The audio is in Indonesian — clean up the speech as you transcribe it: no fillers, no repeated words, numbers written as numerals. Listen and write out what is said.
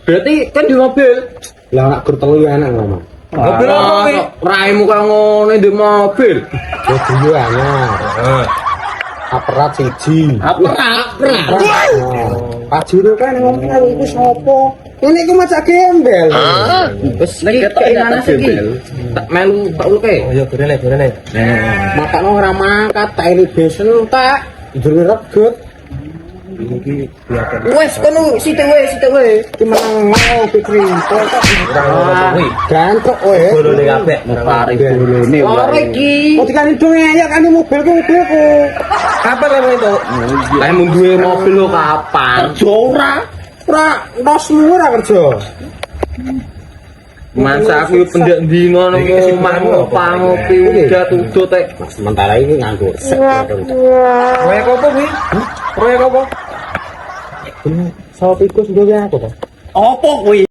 Berarti kan di mobil. Lah nak gur telu enak ngomong. Mobil apa kuwi? Raimu kaya ngono di mobil. Ya dulu enak. Heeh. Aparat siji. Apa? Pajuro kan ngomong aku iku sapa? Ini iku macak gembel. Wis iki keinginan iki. Tak melu tak uluke. Oh ya gorene. Makane ora mangkat tak elevation tak jero regut. Iki kelihatan. Wes kono sithik wae. Ki menang mau pikir gantuk kowe. Bolone kabeh mari bolone. Ora iki. Kok dikani dong ya kan mobilku. Kapan lemu itu? Lah mun duwe mobil lo kapan? Kerja ora. Ora ndosmu ora kerja. Masa aku pendek dino nang omahmu pangopi udah tudut tek. Sementara ini nganggur. Proyek apa kuwi? Proyek apa? Soal tikus duwe aku to. Apa kuwi?